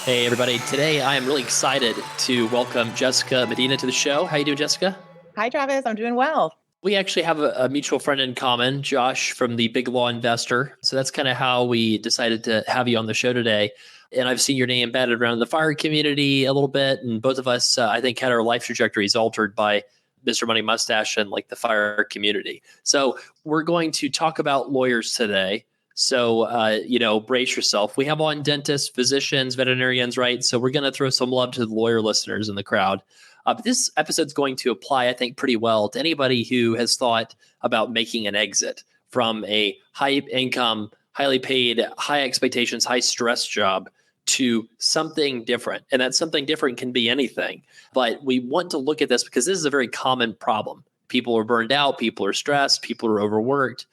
Hey, everybody. Today, I am really excited to welcome Jessica Medina to the show. How you doing, Jessica? Hi, Travis. I'm doing well. We actually have a mutual friend in common, Josh from the Big Law Investor. So that's kind of how we decided to have you on the show today. And I've seen your name batted around the fire community a little bit. And both of us, I think, had our life trajectories altered by Mr. Money Mustache and like the fire community. So we're going to talk about lawyers today. So, brace yourself. We have on dentists, physicians, veterinarians, right? So we're going to throw some love to the lawyer listeners in the crowd. But this episode's going to apply, I think, pretty well to anybody who has thought about making an exit from a high income, highly paid, high expectations, high stress job to something different. And that something different can be anything. But we want to look at this because this is a very common problem. People are burned out, people are stressed, people are overworked.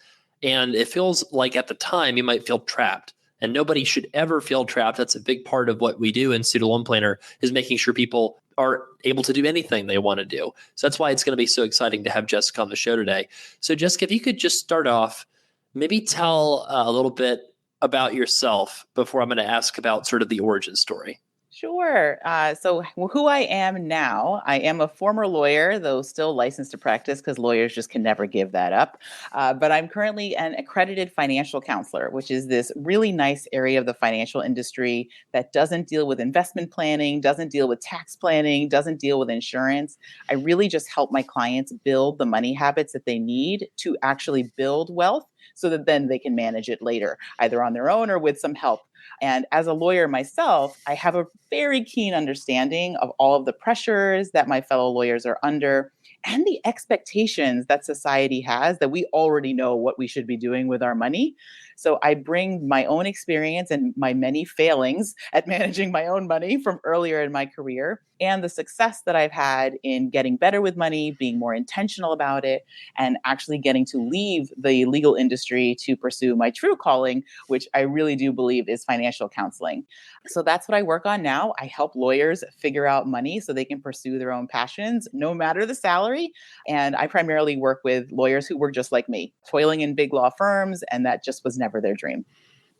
And it feels like at the time you might feel trapped. And nobody should ever feel trapped. That's a big part of what we do in Student Loan Planner is making sure people are able to do anything they want to do. So that's why it's going to be so exciting to have Jessica on the show today. So Jessica, if you could just start off, maybe tell a little bit about yourself before I'm going to ask about sort of the origin story. Sure. So who I am now, I am a former lawyer, though still licensed to practice because lawyers just can never give that up. But I'm currently an accredited financial counselor, which is this really nice area of the financial industry that doesn't deal with investment planning, doesn't deal with tax planning, doesn't deal with insurance. I really just help my clients build the money habits that they need to actually build wealth so that then they can manage it later, either on their own or with some help. And as a lawyer myself, I have a very keen understanding of all of the pressures that my fellow lawyers are under and the expectations that society has that we already know what we should be doing with our money. So I bring my own experience and my many failings at managing my own money from earlier in my career and the success that I've had in getting better with money, being more intentional about it, and actually getting to leave the legal industry to pursue my true calling, which I really do believe is financial counseling. So that's what I work on now. I help lawyers figure out money so they can pursue their own passions, no matter the salary. And I primarily work with lawyers who were just like me, toiling in big law firms, and that just was never their dream.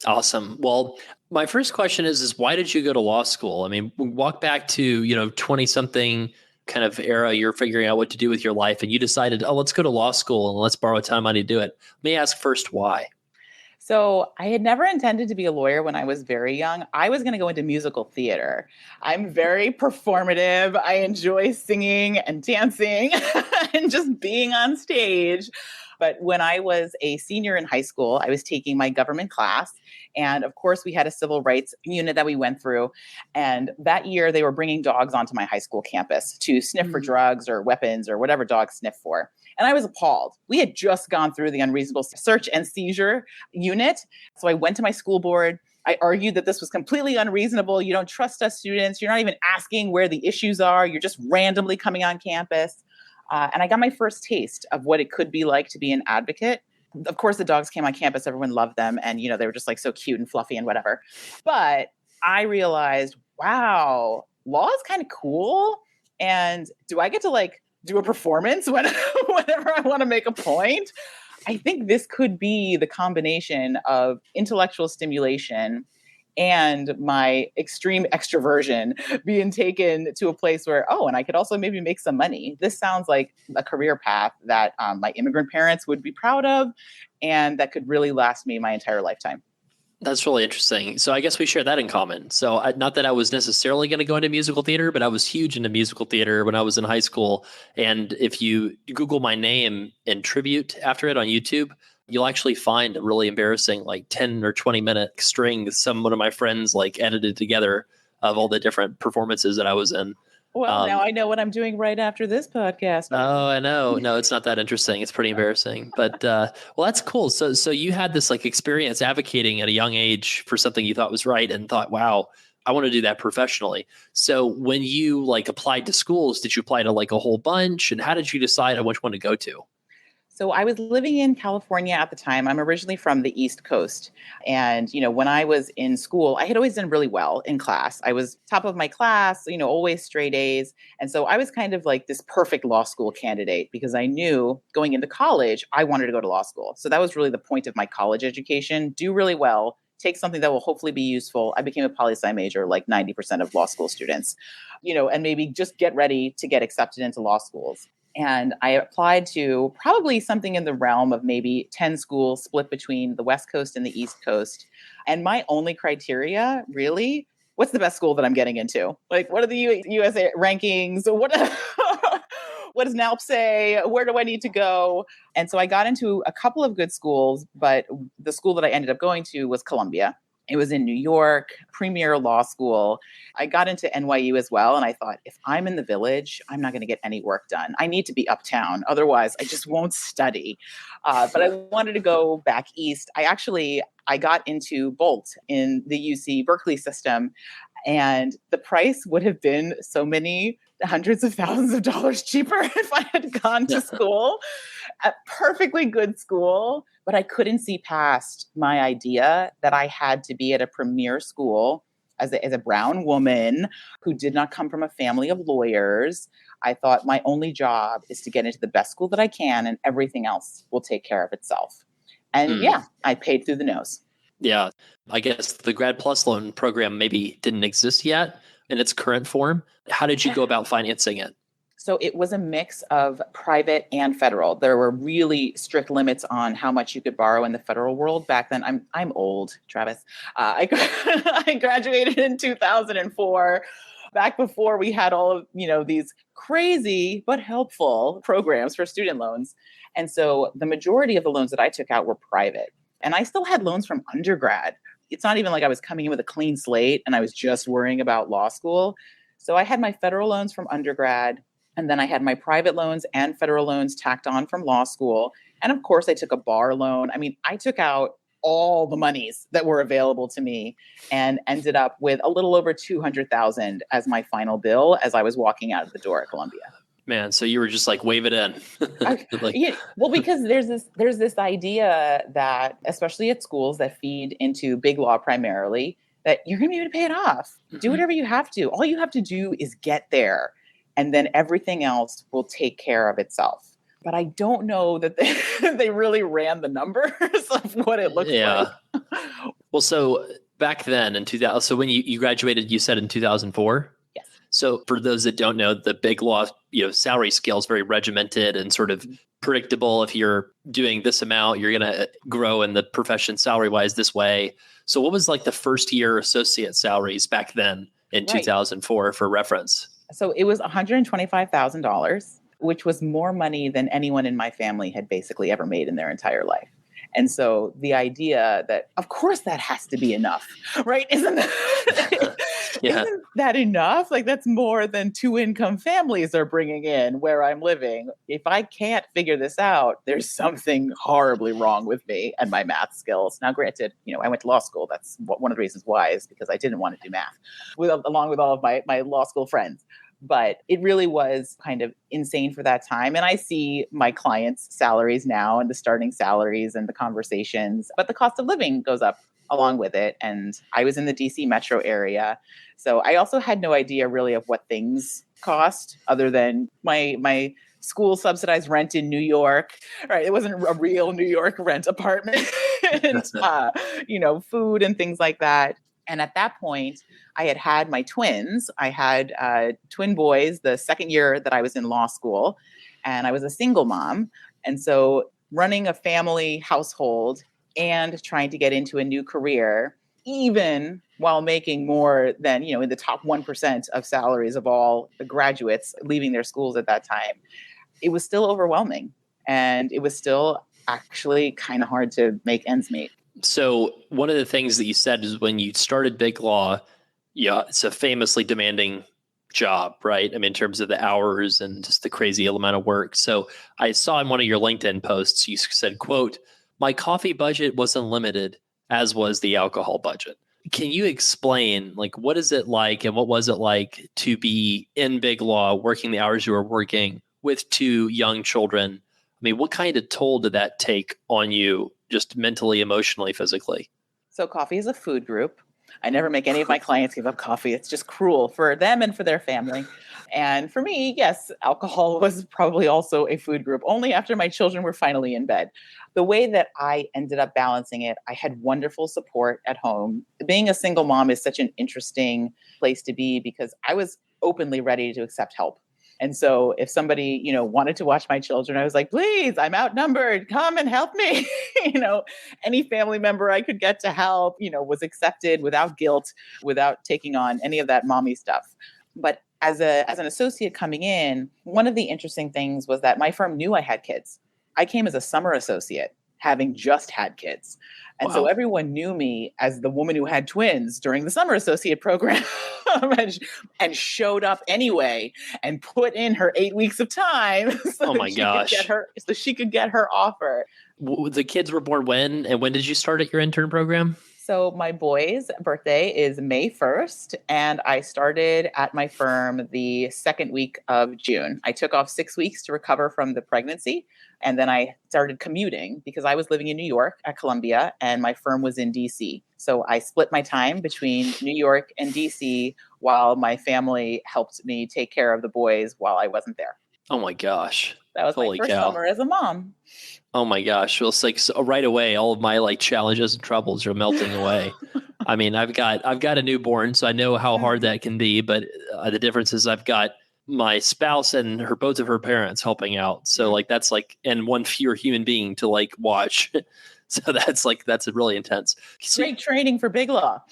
Awesome. Well, my first question is why did you go to law school? I mean, walk back to, 20 something kind of era, you're figuring out what to do with your life and you decided, oh, let's go to law school and let's borrow a ton of money to do it. Let me ask first, why? So I had never intended to be a lawyer when I was very young. I was going to go into musical theater. I'm very performative. I enjoy singing and dancing and just being on stage. But when I was a senior in high school, I was taking my government class. And of course, we had a civil rights unit that we went through. And that year, they were bringing dogs onto my high school campus to sniff for drugs or weapons or whatever dogs sniff for. And I was appalled. We had just gone through the unreasonable search and seizure unit. So I went to my school board. I argued that this was completely unreasonable. You don't trust us students. You're not even asking where the issues are. You're just randomly coming on campus. And I got my first taste of what it could be like to be an advocate. Of course, the dogs came on campus. Everyone loved them. And, they were just like so cute and fluffy and whatever. But I realized, wow, law is kind of cool. And do I get to do a performance whenever I want to make a point? I think this could be the combination of intellectual stimulation and my extreme extroversion being taken to a place where, and I could also maybe make some money. This sounds like a career path that my immigrant parents would be proud of and that could really last me my entire lifetime. That's really interesting. So I guess we share that in common. So not that I was necessarily going to go into musical theater, but I was huge into musical theater when I was in high school. And if you Google my name and tribute after it on YouTube, you'll actually find a really embarrassing 10 or 20-minute string one of my friends edited together of all the different performances that I was in. Well, now I know what I'm doing right after this podcast. Oh, I know. No, it's not that interesting. It's pretty embarrassing. But that's cool. So you had this experience advocating at a young age for something you thought was right and thought, wow, I want to do that professionally. So when you applied to schools, did you apply to a whole bunch? And how did you decide on which one to go to? So I was living in California at the time. I'm originally from the East Coast. And, when I was in school, I had always done really well in class. I was top of my class, always straight A's. And so I was kind of like this perfect law school candidate because I knew going into college, I wanted to go to law school. So that was really the point of my college education. Do really well, take something that will hopefully be useful. I became a poli-sci major, like 90% of law school students, and maybe just get ready to get accepted into law schools. And I applied to probably something in the realm of maybe 10 schools split between the West Coast and the East Coast. And my only criteria, really, what's the best school that I'm getting into? Like, what are the USA rankings? What does NALP say? Where do I need to go? And so I got into a couple of good schools, but the school that I ended up going to was Columbia. It was in New York, premier law school. I got into NYU as well. And I thought, if I'm in the village, I'm not going to get any work done. I need to be uptown. Otherwise, I just won't study. But I wanted to go back east. I got into Bolt in the UC Berkeley system. And the price would have been so many hundreds of thousands of dollars cheaper if I had gone to school, a perfectly good school. But I couldn't see past my idea that I had to be at a premier school as a brown woman who did not come from a family of lawyers. I thought my only job is to get into the best school that I can, and everything else will take care of itself. And I paid through the nose. Yeah. I guess the Grad Plus loan program maybe didn't exist yet in its current form. How did you go about financing it? So it was a mix of private and federal. There were really strict limits on how much you could borrow in the federal world back then. I'm old, Travis. I graduated in 2004, back before we had all of these crazy but helpful programs for student loans. And so the majority of the loans that I took out were private. And I still had loans from undergrad. It's not even like I was coming in with a clean slate and I was just worrying about law school. So I had my federal loans from undergrad, and then I had my private loans and federal loans tacked on from law school. And of course, I took a bar loan. I mean, I took out all the monies that were available to me and ended up with a little over $200,000 as my final bill as I was walking out of the door at Columbia. Man, so you were just like, wave it in. Well, because there's this idea that, especially at schools that feed into big law primarily, that you're going to be able to pay it off. Do whatever you have to. All you have to do is get there, and then everything else will take care of itself. But I don't know that they really ran the numbers of what it looks like. Well, so back then in 2000, so when you graduated, you said in 2004? Yes. So for those that don't know, the big law, salary scale is very regimented and sort of predictable. If you're doing this amount, you're going to grow in the profession salary-wise this way. So what was like the first year associate salaries back then in 2004 for reference? So it was $125,000, which was more money than anyone in my family had basically ever made in their entire life. And so the idea that, of course, that has to be enough, right? Isn't that enough? Like, that's more than 2 income families are bringing in where I'm living. If I can't figure this out, there's something horribly wrong with me and my math skills. Now, granted, I went to law school. That's one of the reasons why, is because I didn't want to do math along with all of my law school friends. But it really was kind of insane for that time. And I see my clients' salaries now and the starting salaries and the conversations, but the cost of living goes up along with it. And I was in the DC metro area. So I also had no idea really of what things cost other than my school subsidized rent in New York, right? It wasn't a real New York rent apartment and, food and things like that. And at that point, I had my twins. I had twin boys the second year that I was in law school, and I was a single mom. And so running a family household and trying to get into a new career, even while making more than, in the top 1% of salaries of all the graduates leaving their schools at that time, it was still overwhelming. And it was still actually kind of hard to make ends meet. So one of the things that you said is when you started Big Law, it's a famously demanding job, right? I mean, in terms of the hours and just the crazy amount of work. So I saw in one of your LinkedIn posts, you said, quote, "My coffee budget was unlimited, as was the alcohol budget." Can you explain, what is it like and what was it like to be in Big Law, working the hours you were working with 2 young children? I mean, what kind of toll did that take on you, just mentally, emotionally, physically? So coffee is a food group. I never make any of my clients give up coffee. It's just cruel for them and for their family. And for me, yes, alcohol was probably also a food group, only after my children were finally in bed. The way that I ended up balancing it, I had wonderful support at home. Being a single mom is such an interesting place to be because I was openly ready to accept help. And so if somebody, wanted to watch my children, I was like, please, I'm outnumbered. Come and help me. Any family member I could get to help, was accepted without guilt, without taking on any of that mommy stuff. But as an associate coming in, one of the interesting things was that my firm knew I had kids. I came as a summer associate, having just had kids. And so Wow. everyone knew me as the woman who had twins during the summer associate program and showed up anyway and put in her 8 weeks of time Oh my gosh. so she could get her offer. The kids were born when, and when did you start at your intern program? So my boy's birthday is May 1st, and I started at my firm the second week of June. I took off 6 weeks to recover from the pregnancy, and then I started commuting because I was living in New York at Columbia, and my firm was in DC. So I split my time between New York and DC while my family helped me take care of the boys while I wasn't there. Oh my gosh. That was Holy my first cow. summer as a mom. Oh my gosh. Well, it's like so right away, all of my challenges and troubles are melting away. I mean, I've got a newborn, so I know how hard that can be. But the difference is I've got my spouse and both of her parents helping out. So that's and one fewer human being to watch. So that's really intense. Great training for Big Law,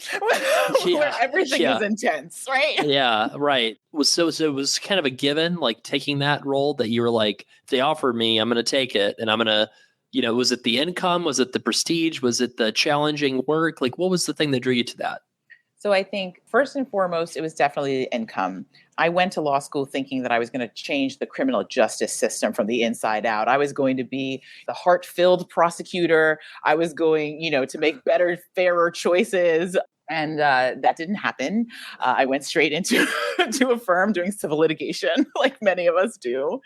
where everything is intense, right? Yeah, right. So it was kind of a given, taking that role that you were like, if they offered me, I'm going to take it, and I'm going to, was it the income? Was it the prestige? Was it the challenging work? What was the thing that drew you to that? So I think first and foremost, it was definitely the income. I went to law school thinking that I was going to change the criminal justice system from the inside out. I was going to be the heart-filled prosecutor. I was going, to make better, fairer choices. And that didn't happen. I went straight into to a firm doing civil litigation, like many of us do.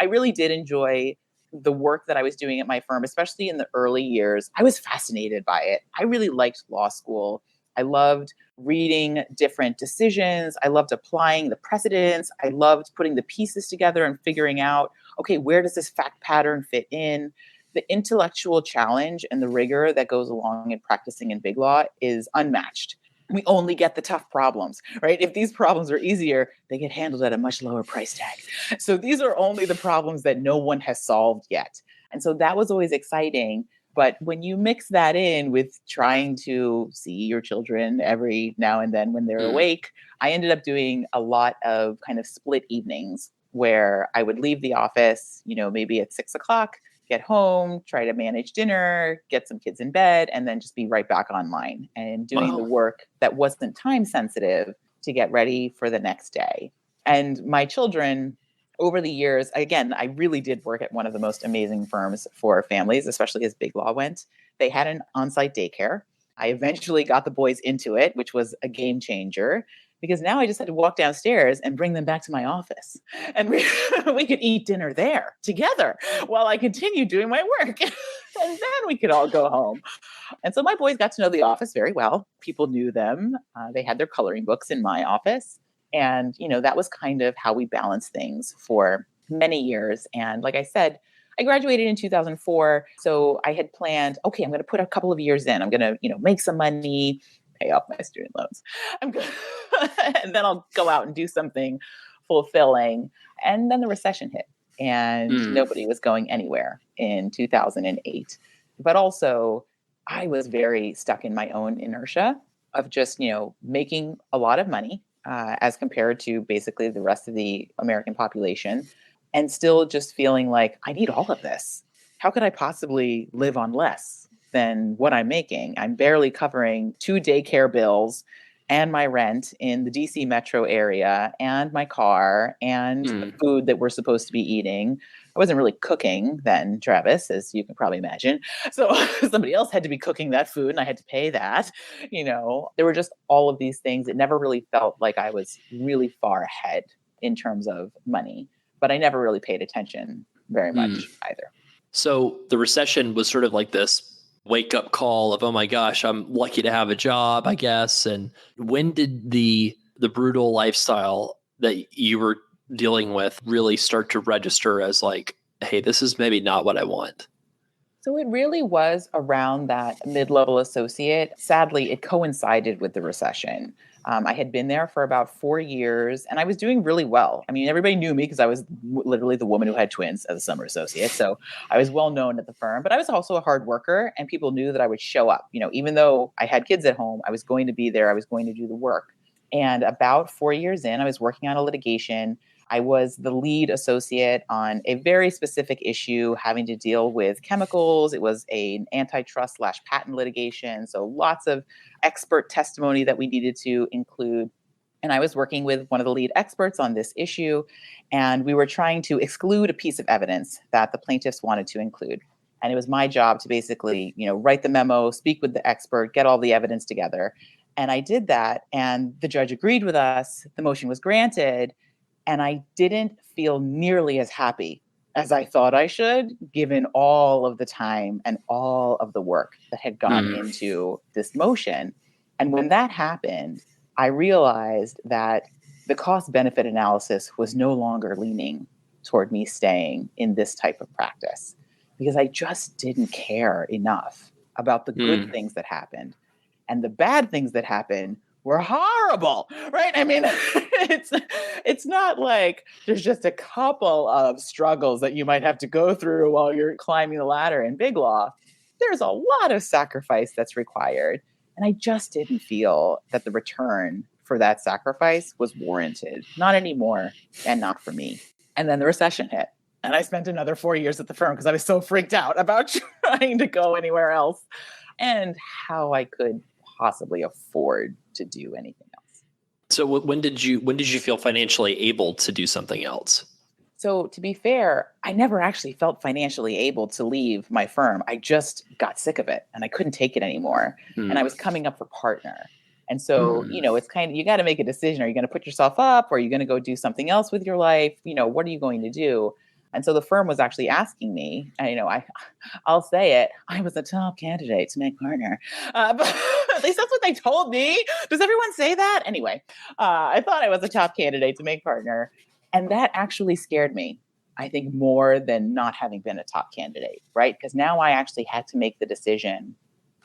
I really did enjoy the work that I was doing at my firm, especially in the early years. I was fascinated by it. I really liked law school. I loved reading different decisions. I loved applying the precedents. I loved putting the pieces together and figuring out, okay, where does this fact pattern fit in? The intellectual challenge and the rigor that goes along in practicing in big law is unmatched. We only get the tough problems, right? If these problems are easier, they get handled at a much lower price tag. So these are only the problems that no one has solved yet. And so that was always exciting. But when you mix that in with trying to see your children every now and then when they're awake, I ended up doing a lot of kind of split evenings where I would leave the office, maybe at 6:00, get home, try to manage dinner, get some kids in bed, and then just be right back online and doing the work that wasn't time sensitive to get ready for the next day. And my children, over the years, again, I really did work at one of the most amazing firms for families, especially as big law went. They had an on-site daycare. I eventually got the boys into it, which was a game changer because now I just had to walk downstairs and bring them back to my office. And we could eat dinner there together while I continued doing my work. And then we could all go home. And so my boys got to know the office very well. People knew them. They had their coloring books in my office. And, that was kind of how we balanced things for many years. And like I said, I graduated in 2004. So I had planned, okay, I'm going to put a couple of years in. I'm going to, make some money, pay off my student loans. And then I'll go out and do something fulfilling. And then the recession hit and nobody was going anywhere in 2008. But also I was very stuck in my own inertia of just, making a lot of money as compared to basically the rest of the American population, and still just feeling like I need all of this. How could I possibly live on less than what I'm making? I'm barely covering 2 daycare bills and my rent in the DC metro area and my car and the food that we're supposed to be eating. I wasn't really cooking then, Travis, as you can probably imagine. So somebody else had to be cooking that food and I had to pay that. There were just all of these things. It never really felt like I was really far ahead in terms of money, but I never really paid attention very much either. So the recession was sort of like this wake up call of, oh my gosh, I'm lucky to have a job, I guess. And when did the brutal lifestyle that you were dealing with really start to register as like, hey, this is maybe not what I want? So it really was around that mid-level associate. Sadly, it coincided with the recession. I had been there for about 4 years and I was doing really well. I mean, everybody knew me because I was literally the woman who had twins as a summer associate. So I was well known at the firm, but I was also a hard worker and people knew that I would show up. Even though I had kids at home, I was going to be there. I was going to do the work. And about 4 years in, I was working on a litigation. I was the lead associate on a very specific issue having to deal with chemicals. It was an antitrust/patent litigation. So lots of expert testimony that we needed to include. And I was working with one of the lead experts on this issue. And we were trying to exclude a piece of evidence that the plaintiffs wanted to include. And it was my job to basically, write the memo, speak with the expert, get all the evidence together. And I did that. And the judge agreed with us. The motion was granted. And I didn't feel nearly as happy as I thought I should, given all of the time and all of the work that had gone into this motion. And when that happened, I realized that the cost benefit analysis was no longer leaning toward me staying in this type of practice because I just didn't care enough about the good things that happened. And the bad things that happened were horrible, right? I mean, it's not like there's just a couple of struggles that you might have to go through while you're climbing the ladder in big law. There's a lot of sacrifice that's required. And I just didn't feel that the return for that sacrifice was warranted. Not anymore, and not for me. And then the recession hit. And I spent another 4 years at the firm because I was so freaked out about trying to go anywhere else and how I could possibly afford to do anything else. So when did you feel financially able to do something else? So to be fair, I never actually felt financially able to leave my firm. I just got sick of it and I couldn't take it anymore. And I was coming up for partner. And so, it's kind of, you got to make a decision. Are you going to put yourself up or are you going to go do something else with your life? What are you going to do? And so the firm was actually asking me, and, I'll say it, I was a top candidate to make partner. But at least that's what they told me. Does everyone say that? Anyway, I thought I was a top candidate to make partner. And that actually scared me, I think, more than not having been a top candidate, right? Because now I actually had to make the decision,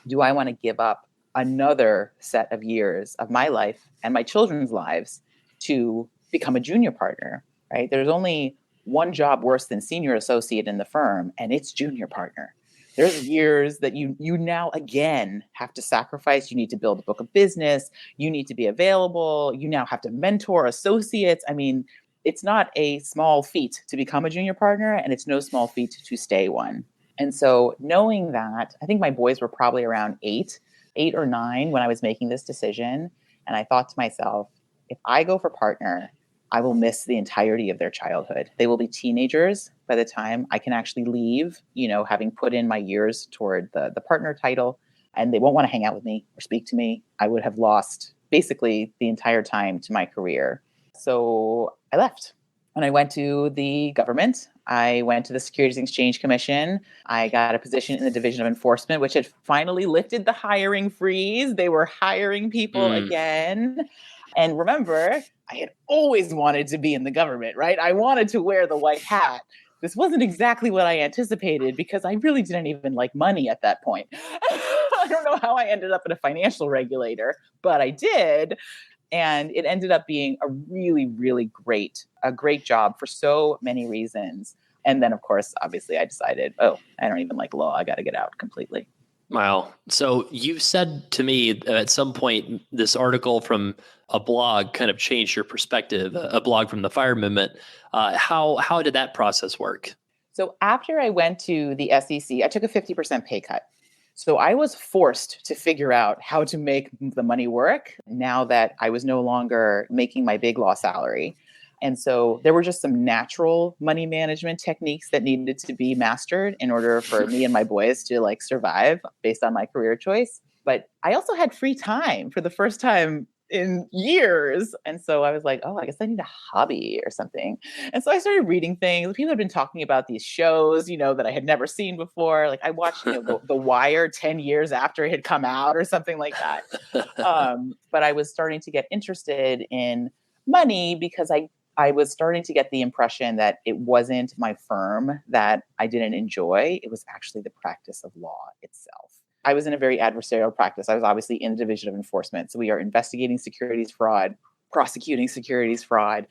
do I want to give up another set of years of my life and my children's lives to become a junior partner, right? There's only one job worse than senior associate in the firm, and it's junior partner. There's years that you now again have to sacrifice. You need to build a book of business. You need to be available. You now have to mentor associates. I mean, it's not a small feat to become a junior partner, and it's no small feat to stay one. And so knowing that, I think my boys were probably around 8 or 9 when I was making this decision. And I thought to myself, if I go for partner, I will miss the entirety of their childhood. They will be teenagers by the time I can actually leave, having put in my years toward the partner title, and they won't want to hang out with me or speak to me. I would have lost basically the entire time to my career. So I left and I went to the government. I went to the Securities and Exchange Commission. I got a position in the Division of Enforcement, which had finally lifted the hiring freeze. They were hiring people again. And remember, I had always wanted to be in the government, right? I wanted to wear the white hat. This wasn't exactly what I anticipated because I really didn't even like money at that point. I don't know how I ended up at a financial regulator, but I did. And it ended up being a really, really great job for so many reasons. And then, of course, obviously, I decided, I don't even like law. I got to get out completely. Wow. So you said to me at some point, this article from a blog kind of changed your perspective, a blog from the FIRE movement. How did that process work? So after I went to the SEC, I took a 50% pay cut. So I was forced to figure out how to make the money work now that I was no longer making my big law salary. And so there were just some natural money management techniques that needed to be mastered in order for me and my boys to survive based on my career choice. But I also had free time for the first time in years. And so I was like, oh, I guess I need a hobby or something. And so I started reading things. People had been talking about these shows, that I had never seen before. Like I watched, the Wire 10 years after it had come out or something like that. But I was starting to get interested in money because I was starting to get the impression that it wasn't my firm that I didn't enjoy. It was actually the practice of law itself. I was in a very adversarial practice. I was obviously in a division of enforcement. So we are investigating securities fraud, prosecuting securities fraud.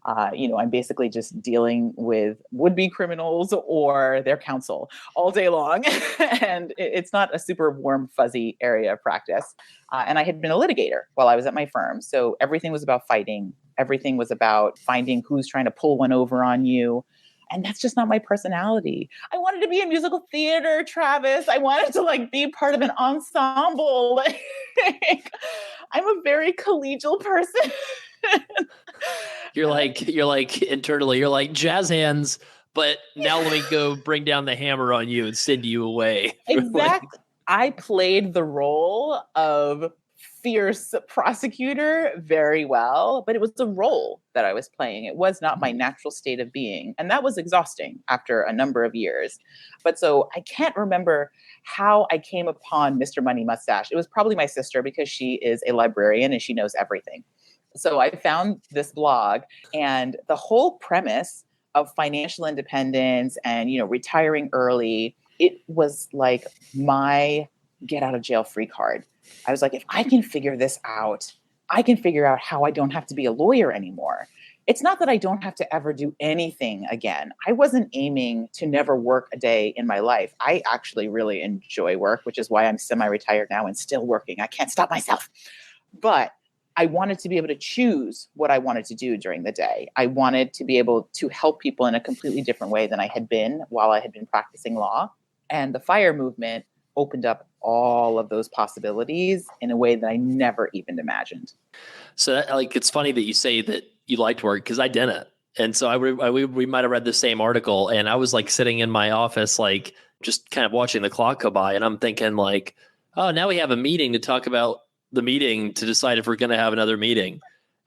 I'm basically just dealing with would-be criminals or their counsel all day long. And it's not a super warm, fuzzy area of practice. And I had been a litigator while I was at my firm. So everything was about fighting. Everything was about finding who's trying to pull one over on you. And that's just not my personality. I wanted to be in musical theater, Travis. I wanted to be part of an ensemble. I'm a very collegial person. You're like internally, you're like jazz hands, but now let me go bring down the hammer on you and send you away. Exactly. I played the role of fierce prosecutor very well, but it was the role that I was playing. It was not my natural state of being. And that was exhausting after a number of years. But so I can't remember how I came upon Mr. Money Mustache. It was probably my sister because she is a librarian and she knows everything. So I found this blog, and the whole premise of financial independence and, retiring early, it was like my get out of jail free card. I was like, if I can figure this out, I can figure out how I don't have to be a lawyer anymore. It's not that I don't have to ever do anything again. I wasn't aiming to never work a day in my life. I actually really enjoy work, which is why I'm semi-retired now and still working. I can't stop myself. But I wanted to be able to choose what I wanted to do during the day. I wanted to be able to help people in a completely different way than I had been while I had been practicing law. And the FIRE movement opened up all of those possibilities in a way that I never even imagined. So it's funny that you say that you liked work because I didn't. And so we might have read the same article, and I was sitting in my office, just kind of watching the clock go by. And I'm thinking oh, now we have a meeting to talk about the meeting to decide if we're going to have another meeting.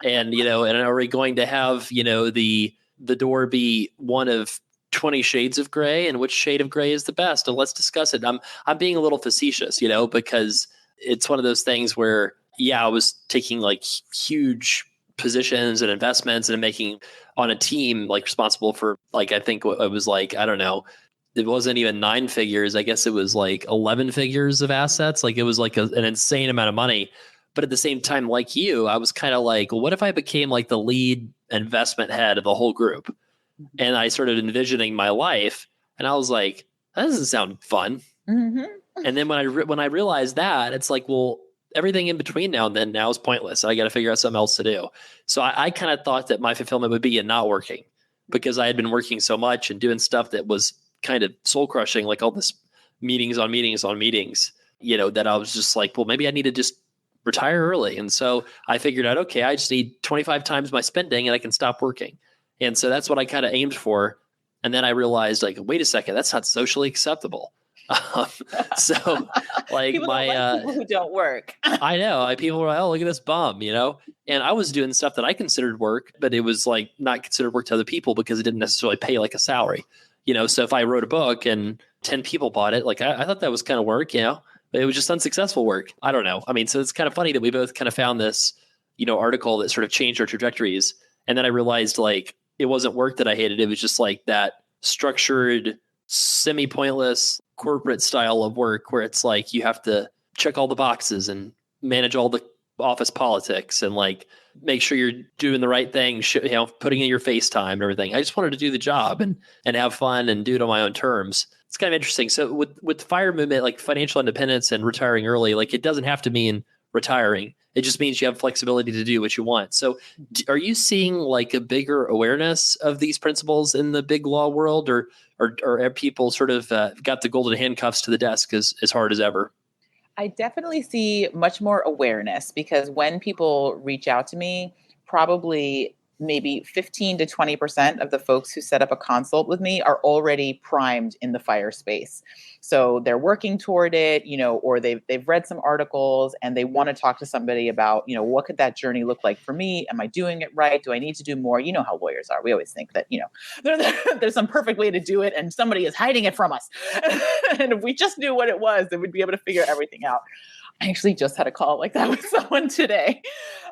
And, and are we going to have, the door be one of 20 shades of gray, and which shade of gray is the best? And let's discuss it. I'm being a little facetious, because it's one of those things where, I was taking huge positions and investments and making on a team, responsible for I think it was I don't know, it wasn't even 9 figures. I guess it was 11 figures of assets. It was an insane amount of money. But at the same time, like you, I was kind of well, what if I became the lead investment head of the whole group? And I started envisioning my life, and I was like, that doesn't sound fun. Mm-hmm. And then when I realized that, it's well, everything in between now and then now is pointless. I got to figure out something else to do. So I kind of thought that my fulfillment would be in not working, because I had been working so much and doing stuff that was kind of soul crushing, all this meetings on meetings on meetings, that I was just well, maybe I need to just retire early. And so I figured out, okay, I just need 25 times my spending and I can stop working. And so that's what I kind of aimed for. And then I realized wait a second, that's not socially acceptable. So people people who don't work. I know. People were oh, look at this bum, and I was doing stuff that I considered work, but it was not considered work to other people because it didn't necessarily pay a salary, so if I wrote a book and 10 people bought it, I thought that was kind of work, but it was just unsuccessful work. I don't know. I mean, so it's kind of funny that we both kind of found this, article that sort of changed our trajectories. And then I realized it wasn't work that I hated. It was just that structured, semi-pointless corporate style of work where it's you have to check all the boxes and manage all the office politics and make sure you're doing the right thing, putting in your FaceTime and everything. I just wanted to do the job and have fun and do it on my own terms. It's kind of interesting. So with the FIRE movement, financial independence and retiring early, it doesn't have to mean retiring. It just means you have flexibility to do what you want. So are you seeing a bigger awareness of these principles in the big law world, or have people sort of got the golden handcuffs to the desk as hard as ever? I definitely see much more awareness, because when people reach out to me, probably maybe 15 to 20% of the folks who set up a consult with me are already primed in the fire space. So they're working toward it, or they've read some articles and they want to talk to somebody about, what could that journey look like for me? Am I doing it right? Do I need to do more? You know how lawyers are. We always think that, there's some perfect way to do it and somebody is hiding it from us. And if we just knew what it was, then we'd be able to figure everything out. I actually just had a call like that with someone today.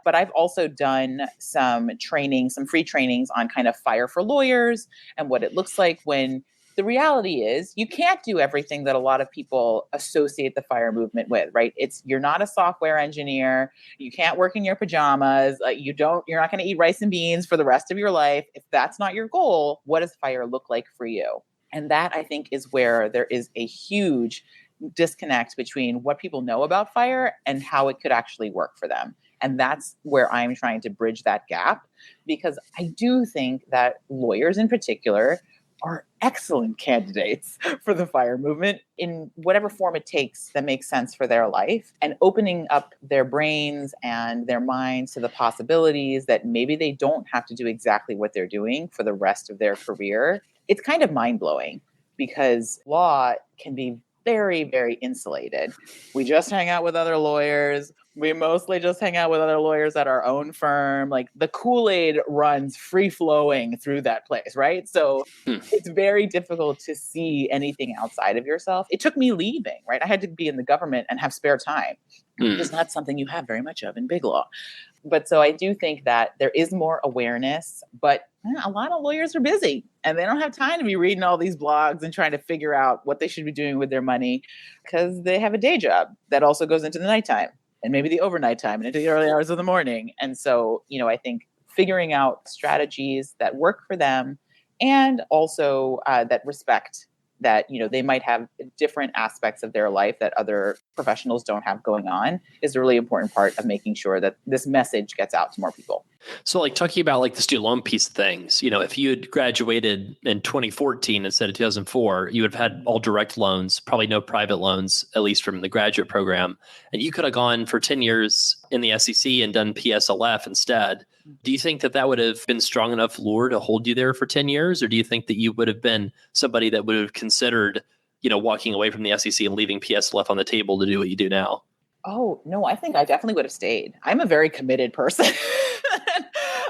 But I've also done some training, some free trainings on kind of fire for lawyers and what it looks like when the reality is you can't do everything that a lot of people associate the fire movement with, right? You're not a software engineer. You can't work in your pajamas. You're not going to eat rice and beans for the rest of your life. If that's not your goal, what does fire look like for you? And that, I think, is where there is a huge disconnect between what people know about fire and how it could actually work for them. And that's where I'm trying to bridge that gap, because I do think that lawyers in particular are excellent candidates for the fire movement in whatever form it takes that makes sense for their life, and opening up their brains and their minds to the possibilities that maybe they don't have to do exactly what they're doing for the rest of their career. It's kind of mind-blowing because law can be very, very insulated. We just hang out with other lawyers. We mostly just hang out with other lawyers at our own firm. Like the Kool-Aid runs free flowing through that place, right? So it's very difficult to see anything outside of yourself. It took me leaving, right? I had to be in the government and have spare time. It's not something you have very much of in big law. But so I do think that there is more awareness, but a lot of lawyers are busy and they don't have time to be reading all these blogs and trying to figure out what they should be doing with their money because they have a day job that also goes into the nighttime and maybe the overnight time and into the early hours of the morning. And so, I think figuring out strategies that work for them and also that respect that, they might have different aspects of their life that other professionals don't have going on is a really important part of making sure that this message gets out to more people. So like talking about like the student loan piece of things, if you had graduated in 2014 instead of 2004, you would have had all direct loans, probably no private loans, at least from the graduate program. And you could have gone for 10 years in the SEC and done PSLF instead. Do you think that would have been strong enough lure to hold you there for 10 years? Or do you think that you would have been somebody that would have considered, walking away from the SEC and leaving PSLF on the table to do what you do now? Oh, no, I think I definitely would have stayed. I'm a very committed person.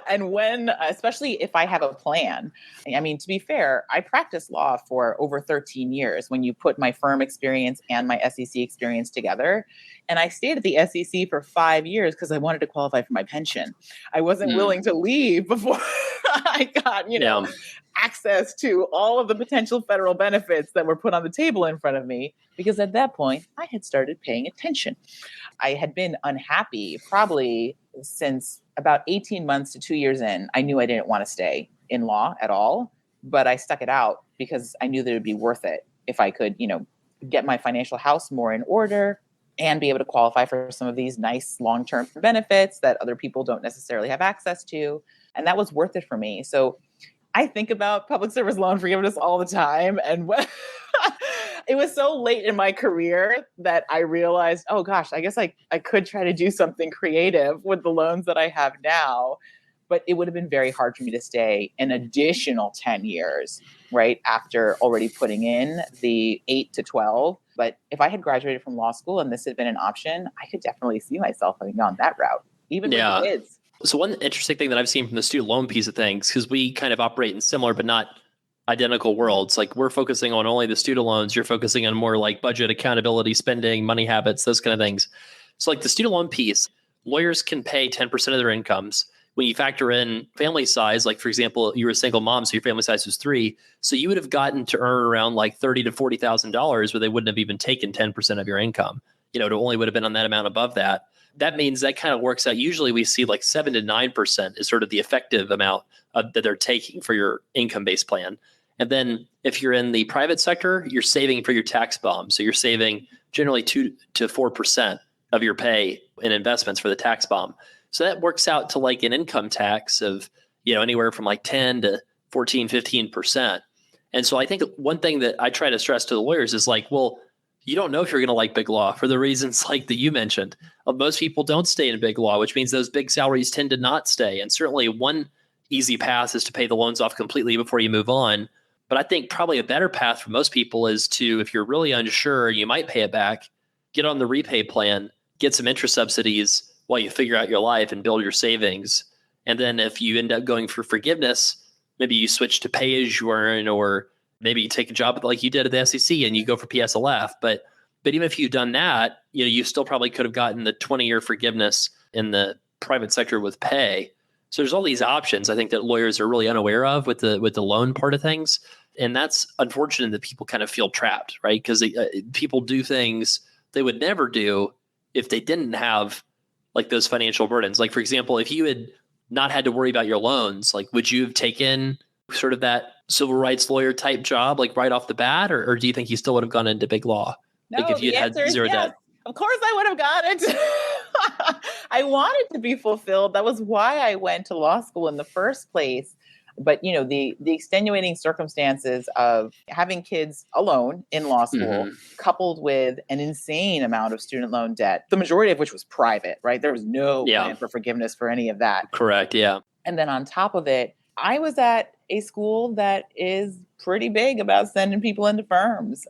And especially if I have a plan, I mean, to be fair, I practiced law for over 13 years when you put my firm experience and my SEC experience together. And I stayed at the SEC for 5 years because I wanted to qualify for my pension. I wasn't willing to leave before I got, access to all of the potential federal benefits that were put on the table in front of me, because at that point I had started paying attention. I had been unhappy probably since about 18 months to 2 years in. I knew I didn't want to stay in law at all, but I stuck it out because I knew that it would be worth it if I could, get my financial house more in order and be able to qualify for some of these nice long-term benefits that other people don't necessarily have access to. And that was worth it for me. So I think about public service loan forgiveness all the time. And it was so late in my career that I realized, oh gosh, I guess I could try to do something creative with the loans that I have now. But it would have been very hard for me to stay an additional 10 years, right, after already putting in the 8 to 12. But if I had graduated from law school and this had been an option, I could definitely see myself having gone that route, even with the kids. So one interesting thing that I've seen from the student loan piece of things, because we kind of operate in similar but not identical worlds. Like we're focusing on only the student loans. You're focusing on more like budget, accountability, spending, money habits, those kind of things. So like the student loan piece, lawyers can pay 10% of their incomes. When you factor in family size, like for example, you were a single mom, so your family size was 3. So you would have gotten to earn around like $30,000 to $40,000 where they wouldn't have even taken 10% of your income. It only would have been on that amount above that. That means that kind of works out. Usually we see like 7 to 9% is sort of the effective amount that they're taking for your income-based plan. And then if you're in the private sector, you're saving for your tax bomb. So you're saving generally 2 to 4% of your pay in investments for the tax bomb. So that works out to like an income tax of, anywhere from like 10 to 14, 15%. And so I think one thing that I try to stress to the lawyers is like, well, you don't know if you're going to like big law for the reasons like that you mentioned. Most people don't stay in big law, which means those big salaries tend to not stay. And certainly one easy path is to pay the loans off completely before you move on. But I think probably a better path for most people is to, if you're really unsure, you might pay it back, get on the repay plan, get some interest subsidies while you figure out your life and build your savings. And then if you end up going for forgiveness, maybe you switch to pay as you earn, or maybe you take a job like you did at the SEC and you go for PSLF. But even if you've done that, you still probably could have gotten the 20-year forgiveness in the private sector with pay. So there's all these options I think that lawyers are really unaware of with the loan part of things. And that's unfortunate that people kind of feel trapped, right? Because people do things they would never do if they didn't have like those financial burdens. Like, for example, if you had not had to worry about your loans, like, would you have taken sort of that civil rights lawyer type job, like right off the bat? Or do you think you still would have gone into big law? No, like if you had zero debt? Of course I would have got it. I wanted to be fulfilled. That was why I went to law school in the first place. But, the extenuating circumstances of having kids alone in law school, coupled with an insane amount of student loan debt, the majority of which was private, right? There was no plan for forgiveness for any of that. Correct. Yeah. And then on top of it, I was at a school that is pretty big about sending people into firms.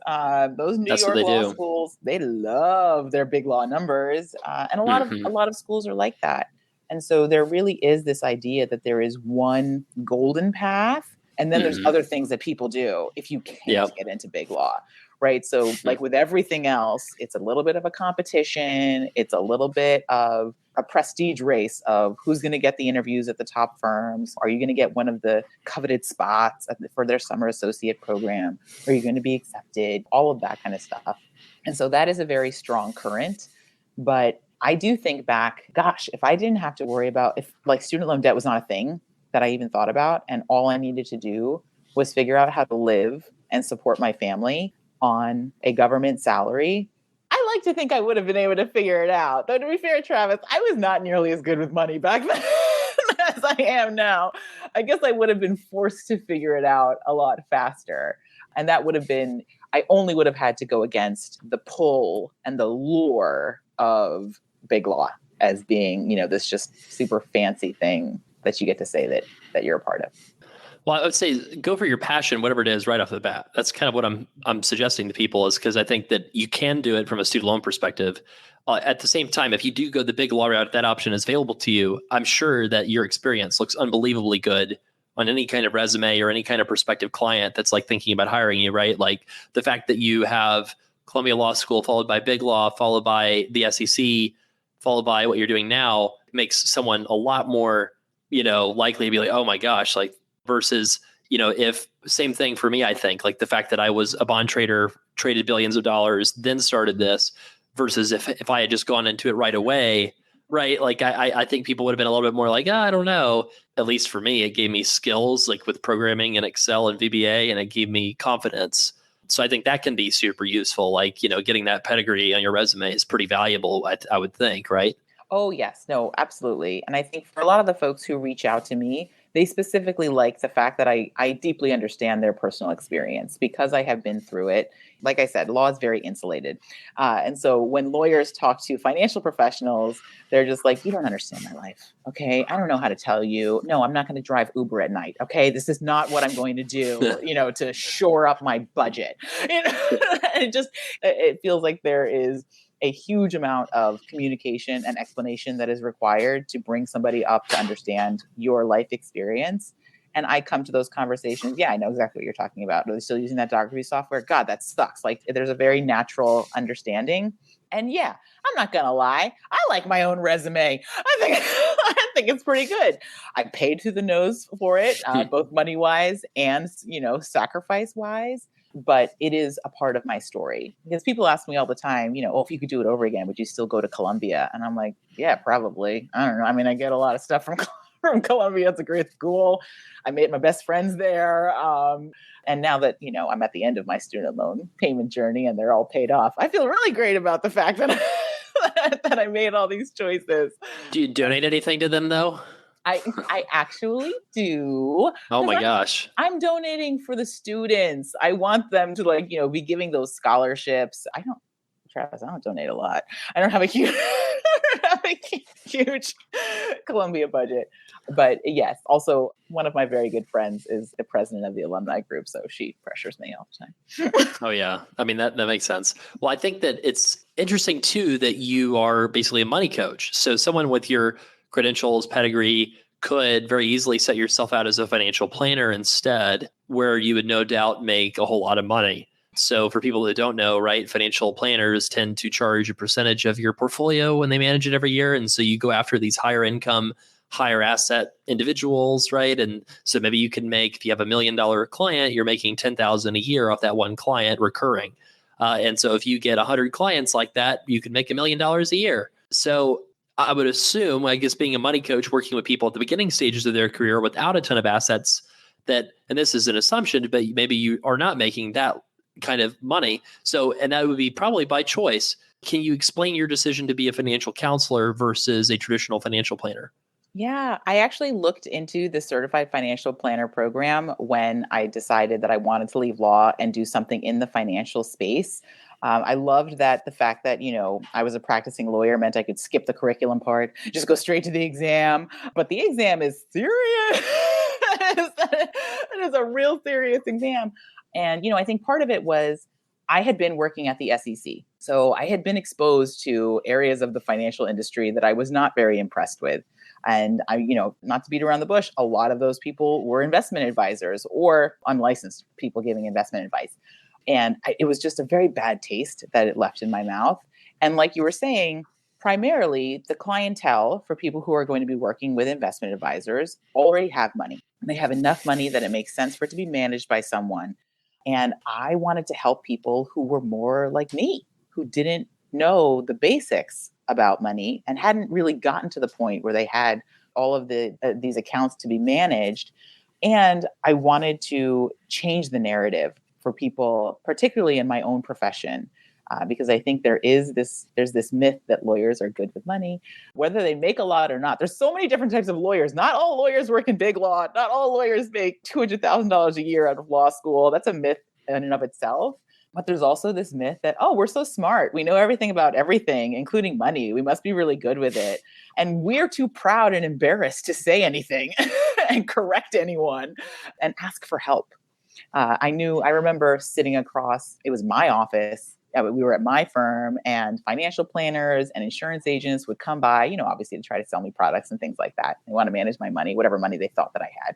Those New York law schools, they love their big law numbers. And a lot of schools are like that. And so there really is this idea that there is one golden path, and then there's other things that people do if you can't get into big law, right? So like with everything else, it's a little bit of a competition. It's a little bit of a prestige race of who's going to get the interviews at the top firms. Are you going to get one of the coveted spots for their summer associate program? Are you going to be accepted? All of that kind of stuff. And so that is a very strong current. But I do think back, gosh, if I didn't have to worry about, if like student loan debt was not a thing that I even thought about, and all I needed to do was figure out how to live and support my family on a government salary, I like to think I would have been able to figure it out. Though to be fair, Travis, I was not nearly as good with money back then as I am now. I guess I would have been forced to figure it out a lot faster. And that would have been, I only would have had to go against the pull and the lure of big law as being, this just super fancy thing that you get to say that you're a part of. Well, I would say go for your passion, whatever it is, right off the bat. That's kind of what I'm suggesting to people, is because I think that you can do it from a student loan perspective. At the same time, if you do go the big law route, that option is available to you. I'm sure that your experience looks unbelievably good on any kind of resume or any kind of prospective client that's like thinking about hiring you, right? Like the fact that you have Columbia Law School followed by big law, followed by the SEC, followed by what you're doing now makes someone a lot more, likely to be like, oh my gosh, like versus, if same thing for me, I think like the fact that I was a bond trader, traded billions of dollars, then started this versus if I had just gone into it right away, right? Like I think people would have been a little bit more like, I don't know. At least for me, it gave me skills like with programming and Excel and VBA, and it gave me confidence. So I think that can be super useful. Like, getting that pedigree on your resume is pretty valuable, I would think, right? Oh, yes. No, absolutely. And I think for a lot of the folks who reach out to me, they specifically like the fact that I deeply understand their personal experience because I have been through it. Like I said, law is very insulated. And so when lawyers talk to financial professionals, they're just like, you don't understand my life. Okay. I don't know how to tell you. No, I'm not going to drive Uber at night. Okay. This is not what I'm going to do, to shore up my budget. It feels like there is a huge amount of communication and explanation that is required to bring somebody up to understand your life experience. And I come to those conversations. Yeah, I know exactly what you're talking about. Are they still using that doc review software? God, that sucks. Like there's a very natural understanding. And yeah, I'm not going to lie. I like my own resume. I think it's pretty good. I paid through the nose for it, both money wise and, sacrifice wise. But it is a part of my story because people ask me all the time, if you could do it over again, would you still go to Columbia? And I'm like, yeah, probably. I don't know. I mean, I get a lot of stuff from Columbia. It's a great school. I made my best friends there. And now that, I'm at the end of my student loan payment journey and they're all paid off, I feel really great about the fact that, that I made all these choices. Do you donate anything to them though? I actually do. Oh my gosh. I'm donating for the students. I want them to be giving those scholarships. Travis, I don't donate a lot. I don't have a Huge Columbia budget. But yes, also one of my very good friends is the president of the alumni group. So she pressures me all the time. Oh, yeah. I mean, that makes sense. Well, I think that it's interesting, too, that you are basically a money coach. So someone with your credentials, pedigree, could very easily set yourself out as a financial planner instead, where you would no doubt make a whole lot of money. So for people that don't know, right, financial planners tend to charge a percentage of your portfolio when they manage it every year. And so you go after these higher income, higher asset individuals, right? And so maybe you can make, if you have $1 million client, you're making 10,000 a year off that one client recurring. And so if you get 100 clients like that, you can make $1 million a year. So I would assume, I guess, being a money coach, working with people at the beginning stages of their career without a ton of assets, that, and this is an assumption, but maybe you are not making that kind of money. So, and that would be probably by choice. Can you explain your decision to be a financial counselor versus a traditional financial planner? Yeah, I actually looked into the certified financial planner program when I decided that I wanted to leave law and do something in the financial space. I loved that the fact that, I was a practicing lawyer meant I could skip the curriculum part, just go straight to the exam. But the exam is serious. It is a real serious exam. And, I think part of it was I had been working at the SEC. So I had been exposed to areas of the financial industry that I was not very impressed with. And not to beat around the bush, a lot of those people were investment advisors or unlicensed people giving investment advice. And it was just a very bad taste that it left in my mouth. And like you were saying, primarily the clientele for people who are going to be working with investment advisors already have money. They have enough money that it makes sense for it to be managed by someone. And I wanted to help people who were more like me, who didn't know the basics about money and hadn't really gotten to the point where they had all of these accounts to be managed. And I wanted to change the narrative for people, particularly in my own profession, because I think there's this myth that lawyers are good with money, whether they make a lot or not. There's so many different types of lawyers. Not all lawyers work in big law. Not all lawyers make $200,000 a year out of law school. That's a myth in and of itself. But there's also this myth that, we're so smart. We know everything about everything, including money. We must be really good with it. And we're too proud and embarrassed to say anything and correct anyone and ask for help. I remember sitting across, it was my office. We were at my firm, and financial planners and insurance agents would come by, obviously to try to sell me products and things like that. They want to manage my money, whatever money they thought that I had.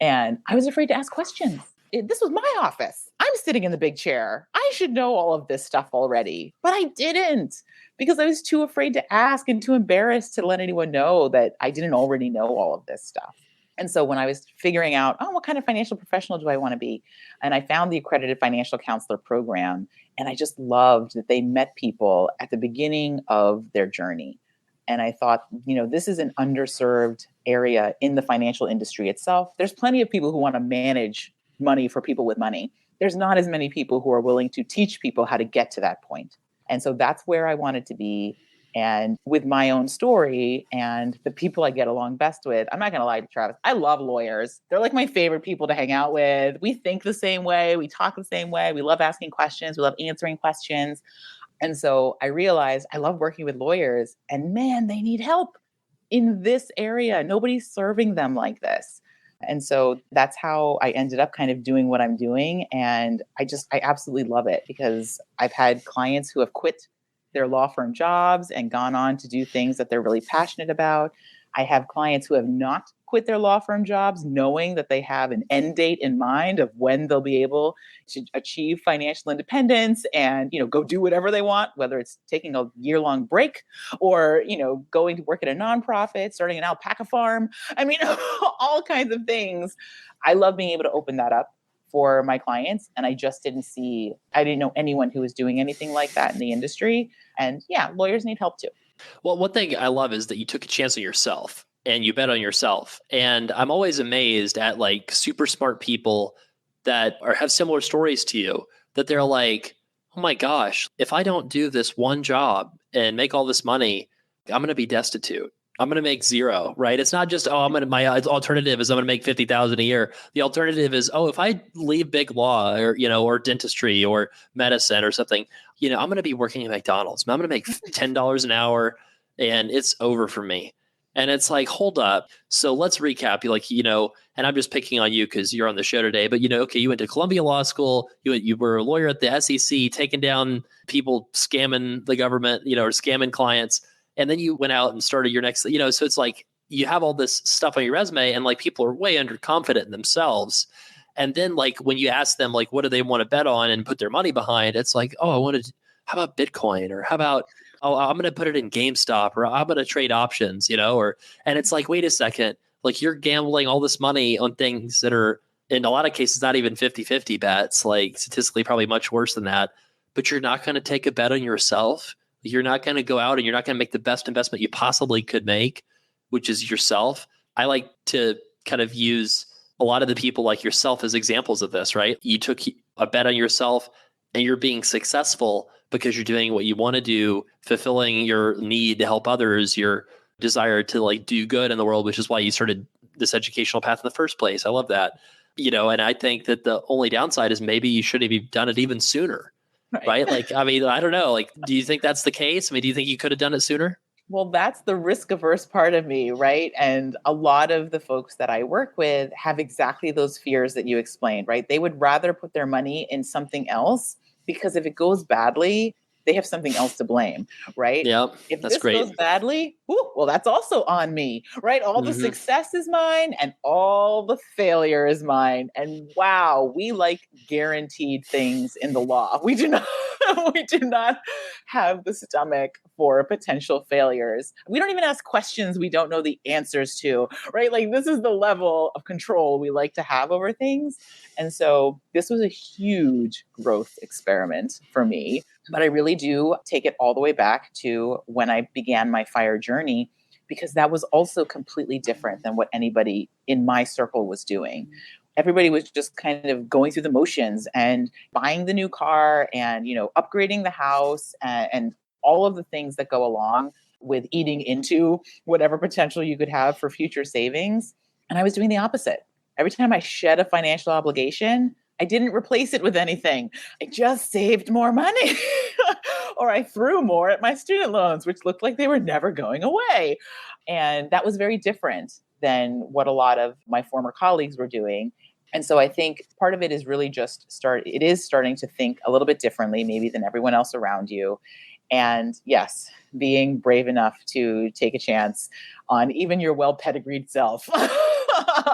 And I was afraid to ask questions. This was my office. I'm sitting in the big chair. I should know all of this stuff already, but I didn't, because I was too afraid to ask and too embarrassed to let anyone know that I didn't already know all of this stuff. And so when I was figuring out, what kind of financial professional do I want to be? And I found the Accredited Financial Counselor program. And I just loved that they met people at the beginning of their journey. And I thought, this is an underserved area in the financial industry itself. There's plenty of people who want to manage money for people with money. There's not as many people who are willing to teach people how to get to that point. And so that's where I wanted to be. And with my own story and the people I get along best with, I'm not going to lie to Travis, I love lawyers. They're like my favorite people to hang out with. We think the same way. We talk the same way. We love asking questions. We love answering questions. And so I realized I love working with lawyers, and man, they need help in this area. Nobody's serving them like this. And so that's how I ended up kind of doing what I'm doing. And I absolutely love it, because I've had clients who have quit their law firm jobs and gone on to do things that they're really passionate about. I have clients who have not quit their law firm jobs knowing that they have an end date in mind of when they'll be able to achieve financial independence and, go do whatever they want, whether it's taking a year-long break or, going to work at a nonprofit, starting an alpaca farm. I mean, all kinds of things. I love being able to open that up for my clients. And I didn't know anyone who was doing anything like that in the industry. And yeah, lawyers need help too. Well, one thing I love is that you took a chance on yourself and you bet on yourself. And I'm always amazed at like super smart people that have similar stories to you, that they're like, oh my gosh, if I don't do this one job and make all this money, I'm going to be destitute. I'm going to make zero, right? It's not just, my alternative is I'm going to make 50,000 a year. The alternative is, if I leave big law or dentistry or medicine or something, I'm going to be working at McDonald's. I'm going to make $10 an hour. and it's over for me. And it's like, hold up. So let's recap. You like, and I'm just picking on you because you're on the show today, but okay, you went to Columbia Law School. You were a lawyer at the SEC, taking down people scamming the government, or scamming clients. And then you went out and started your next, so it's like you have all this stuff on your resume and like people are way underconfident in themselves. And then like when you ask them, like, what do they want to bet on and put their money behind? It's like, oh, how about Bitcoin? Or how about, oh, I'm going to put it in GameStop, or I'm going to trade options, and it's like, wait a second, like you're gambling all this money on things that are in a lot of cases, not even 50-50 bets, like statistically probably much worse than that, but you're not going to take a bet on yourself. You're not going to go out and you're not going to make the best investment you possibly could make, which is yourself. I like to kind of use a lot of the people like yourself as examples of this, right? You took a bet on yourself and you're being successful because you're doing what you want to do, fulfilling your need to help others, your desire to like do good in the world, which is why you started this educational path in the first place. I love that. And I think that the only downside is maybe you should have done it even sooner, right? Like, I mean, I don't know. Like, do you think that's the case? I mean, do you think you could have done it sooner? Well, that's the risk averse part of me, right? And a lot of the folks that I work with have exactly those fears that you explained, right? They would rather put their money in something else because if it goes badly, they have something else to blame, right? Yeah, if that's this great. goes badly, well, that's also on me, right? All the success is mine and all the failure is mine. And wow, we like guaranteed things in the law. We do not have the stomach for potential failures. We don't even ask questions we don't know the answers to, right? Like this is the level of control we like to have over things. And so this was a huge growth experiment for me. But I really do take it all the way back to when I began my FIRE journey, because that was also completely different than what anybody in my circle was doing. Everybody was just kind of going through the motions and buying the new car and, upgrading the house and all of the things that go along with eating into whatever potential you could have for future savings. And I was doing the opposite. Every time I shed a financial obligation, I didn't replace it with anything. I just saved more money or I threw more at my student loans, which looked like they were never going away. And that was very different than what a lot of my former colleagues were doing. And so I think part of it is really just starting to think a little bit differently, maybe than everyone else around you. And yes, being brave enough to take a chance on even your well-pedigreed self.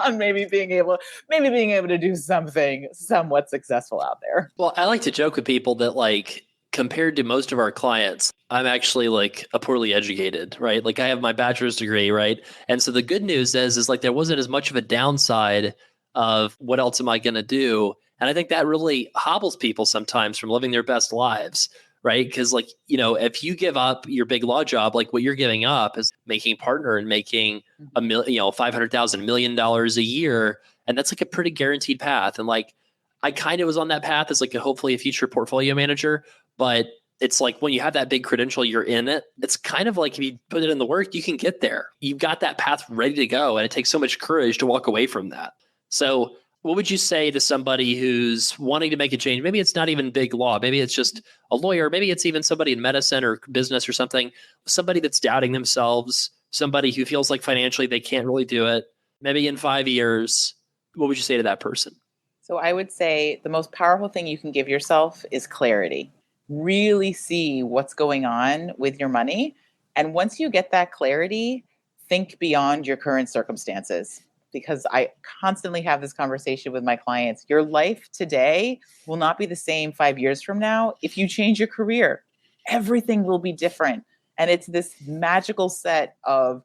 On maybe being able to do something somewhat successful out there. Well, I like to joke with people that like compared to most of our clients, I'm actually like a poorly educated, right? Like I have my bachelor's degree, right? And so the good news is like there wasn't as much of a downside of what else am I going to do? And I think that really hobbles people sometimes from living their best lives. Right. Because like, if you give up your big law job, like what you're giving up is making partner and making $500,000, $1 million a year. And that's like a pretty guaranteed path. And like, I kind of was on that path as like hopefully a future portfolio manager, but it's like when you have that big credential, you're in it. It's kind of like if you put it in the work, you can get there. You've got that path ready to go. And it takes so much courage to walk away from that. So what would you say to somebody who's wanting to make a change? Maybe it's not even big law. Maybe it's just a lawyer. Maybe it's even somebody in medicine or business or something, somebody that's doubting themselves, somebody who feels like financially they can't really do it. Maybe in 5 years, what would you say to that person? So I would say the most powerful thing you can give yourself is clarity. Really see what's going on with your money. And once you get that clarity, think beyond your current circumstances. Because I constantly have this conversation with my clients. Your life today will not be the same 5 years from now if you change your career. Everything will be different. And it's this magical set of,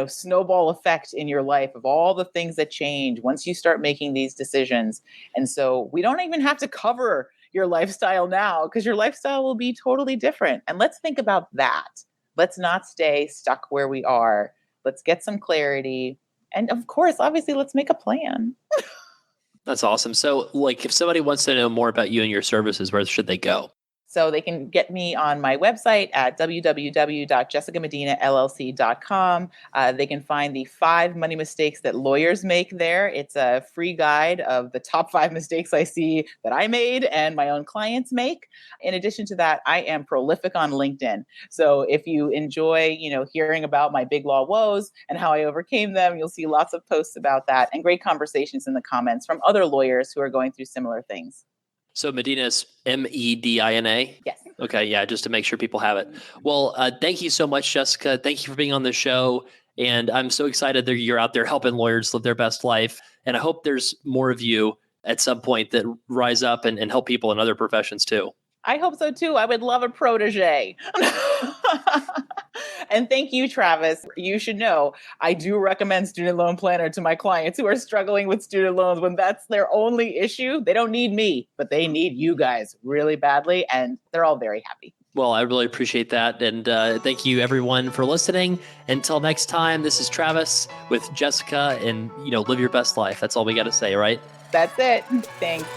snowball effect in your life of all the things that change once you start making these decisions. And so we don't even have to cover your lifestyle now because your lifestyle will be totally different. And let's think about that. Let's not stay stuck where we are. Let's get some clarity. And of course, obviously, let's make a plan. That's awesome. So like if somebody wants to know more about you and your services, where should they go? So they can get me on my website at www.jessicamedinallc.com. They can find the 5 money mistakes that lawyers make there. It's a free guide of the top 5 mistakes I see that I made and my own clients make. In addition to that, I am prolific on LinkedIn. So if you enjoy, hearing about my big law woes and how I overcame them, you'll see lots of posts about that and great conversations in the comments from other lawyers who are going through similar things. So Medina's Medina? Yes. Okay, yeah, just to make sure people have it. Well, thank you so much, Jessica. Thank you for being on the show. And I'm so excited that you're out there helping lawyers live their best life. And I hope there's more of you at some point that rise up and help people in other professions too. I hope so too. I would love a protege. And thank you, Travis. You should know I do recommend Student Loan Planner to my clients who are struggling with student loans when that's their only issue. They don't need me, but they need you guys really badly. And they're all very happy. Well, I really appreciate that. And thank you, everyone, for listening. Until next time, this is Travis with Jessica, and, live your best life. That's all we got to say, right? That's it. Thanks.